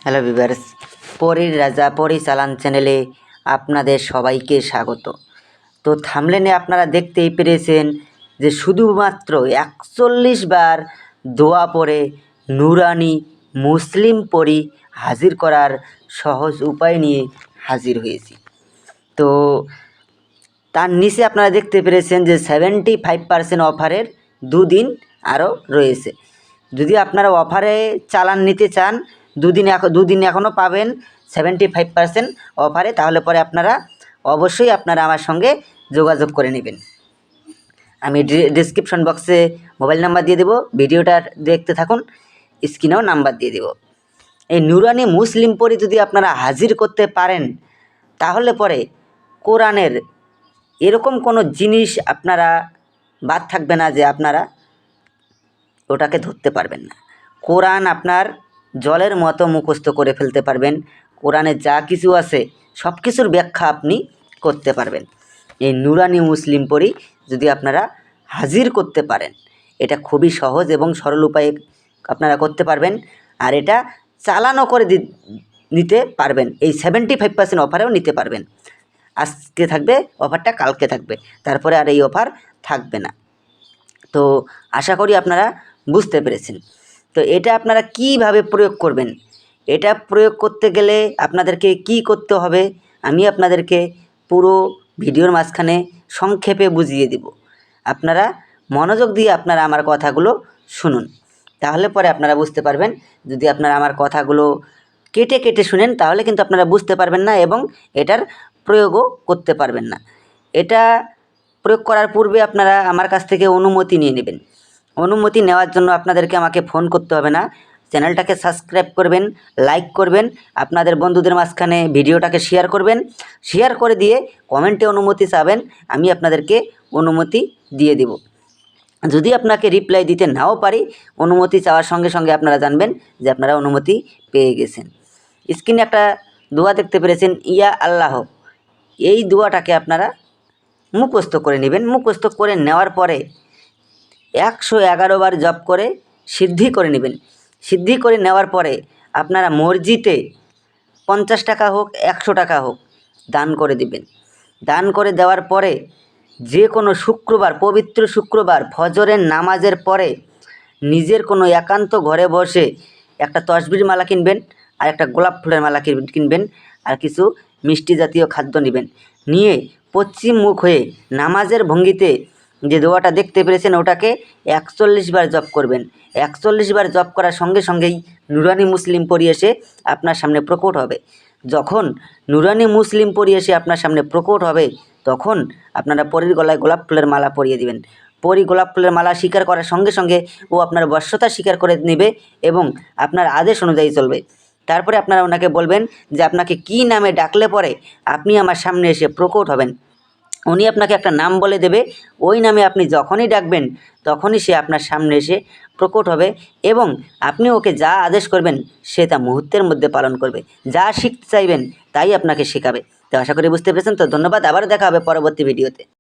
Hello viewers, পরীর রাজা পরিচালন চ্যানেলে আপনাদের সবাইকে স্বাগত। তো থাম্বনেলে আপনারা দেখতেই পেরেছেন যে শুধুমাত্র 41 বার দোয়া পড়ে নুরানি মুসলিম পরী হাজির করার সহজ উপায় নিয়ে হাজির হয়েছি। তো তার নিচে আপনারা দেখতে পেরেছেন যে 75% অফারের 2 দিন আরও রয়েছে। যদি আপনারা অফারে চালান নিতে চান, 2 দিন এখনও পাবেন 75% অফারে। তাহলে পরে আপনারা অবশ্যই আমার সঙ্গে যোগাযোগ করে নেবেন। আমি ডিসক্রিপশন বক্সে মোবাইল নাম্বার দিয়ে দেবো, ভিডিওটা দেখতে থাকুন, স্ক্রিনেও নাম্বার দিয়ে দেবো। এই নুরানি মুসলিম পরী যদি আপনারা হাজির করতে পারেন, তাহলে পরে কোরআনের এরকম কোনো জিনিস আপনারা বাদ থাকবে না যে আপনারা ওটাকে ধরতে পারবেন না। কোরআন আপনার জলের মতো মুখস্থ করে ফেলতে পারবেন। কোরআনে যা কিছু আছে সব কিছুর ব্যাখ্যা আপনি করতে পারবেন। এই নুরানি মুসলিম পরী যদি আপনারা হাজির করতে পারেন, এটা খুবই সহজ এবং সরল উপায়ে আপনারা করতে পারবেন। আর এটা চালানও করে নিতে পারবেন। এই 75% অফারেও নিতে পারবেন। আজকে থাকবে অফারটা, কালকে থাকবে, তারপরে আর এই অফার থাকবে না। তো আশা করি আপনারা বুঝতে পেরেছেন। তো এটা আপনারা কিভাবে প্রয়োগ করবেন, এটা প্রয়োগ করতে গেলে আপনাদেরকে কি করতে হবে আমি আপনাদেরকে পুরো ভিডিওর মাঝখানে সংক্ষেপে বুঝিয়ে দেব। আপনারা মনোযোগ দিয়ে আপনারা আমার কথাগুলো শুনুন, তাহলে পরে আপনারা বুঝতে পারবেন। যদি আপনারা আমার কথাগুলো কেটে কেটে শুনেন, তাহলে কিন্তু আপনারা বুঝতে পারবেন না এবং এটার প্রয়োগও করতে পারবেন না। এটা প্রয়োগ করার পূর্বে আপনারা আমার কাছ থেকে অনুমতি নিয়ে নেবেন। অনুমতি নেওয়ার জন্য আপনাদেরকে আমাকে ফোন করতে হবে না। চ্যানেলটাকে সাবস্ক্রাইব করবেন, লাইক করবেন, আপনাদের বন্ধুদের মাঝখানে ভিডিওটাকে শেয়ার করবেন। শেয়ার করে দিয়ে কমেন্টে অনুমতি চাবেন, আমি আপনাদেরকে অনুমতি দিয়ে দেব। যদি আপনাকে রিপ্লাই দিতে নাও পারি, অনুমতি চাওয়ার সঙ্গে সঙ্গে আপনারা জানবেন যে আপনারা অনুমতি পেয়ে গেছেন। স্ক্রিনে একটা দোয়া দেখতে পেরেছেন, ইয়া আল্লাহ। এই দোয়াটাকে আপনারা মুখস্থ করে নেবেন। মুখস্থ করে নেওয়ার পরে 111 বার জপ করে সিদ্ধি করে নেবেন। সিদ্ধি করে নেওয়ার পরে আপনারা মসজিদে 50 টাকা হোক 100 টাকা হোক দান করে দিবেন। দান করে দেওয়ার পরে যে কোনো শুক্রবার, পবিত্র শুক্রবার ফজরের নামাজের পরে নিজের কোনো একান্ত ঘরে বসে একটা তসবির মালা কিনবেন, আর একটা গোলাপ ফুলের মালা কিনবেন, আর কিছু মিষ্টি জাতীয় খাদ্য নেবেন। নিয়ে পশ্চিম মুখ হয়ে নামাজের ভঙ্গিতে যে দোয়াটা দেখতে পেরেছেন ওটাকে 41 বার জপ করবেন। 41 বার জপ করার সঙ্গে সঙ্গেই নুরানি মুসলিম পরী এসে আপনার সামনে প্রকট হবে। যখন নুরানি মুসলিম পরী এসে আপনার সামনে প্রকট হবে, তখন আপনারা পরীর গলায় গোলাপ ফুলের মালা পরিয়ে দিবেন। পরী গোলাপ ফুলের মালা স্বীকার করার সঙ্গে সঙ্গে ও আপনার বশ্যতা স্বীকার করে নেবে এবং আপনার আদেশ অনুযায়ী চলবে। তারপরে আপনারা ওনাকে বলবেন যে আপনাকে কী নামে ডাকলে পরে আপনি আমার সামনে এসে প্রকট হবেন। উনি আপনাকে একটা নাম বলে দেবে, ওই নামে আপনি যখনই ডাকবেন তখনই সে আপনার সামনে এসে প্রকট হবে এবং আপনি ওকে যা আদেশ করবেন সে তা মুহূর্তের মধ্যে পালন করবে। যা শিখতে চাইবেন তাই আপনাকে শেখাবে। তো আশা করি বুঝতে পেরেছেন। তো ধন্যবাদ, আবার দেখা হবে পরবর্তী ভিডিওতে।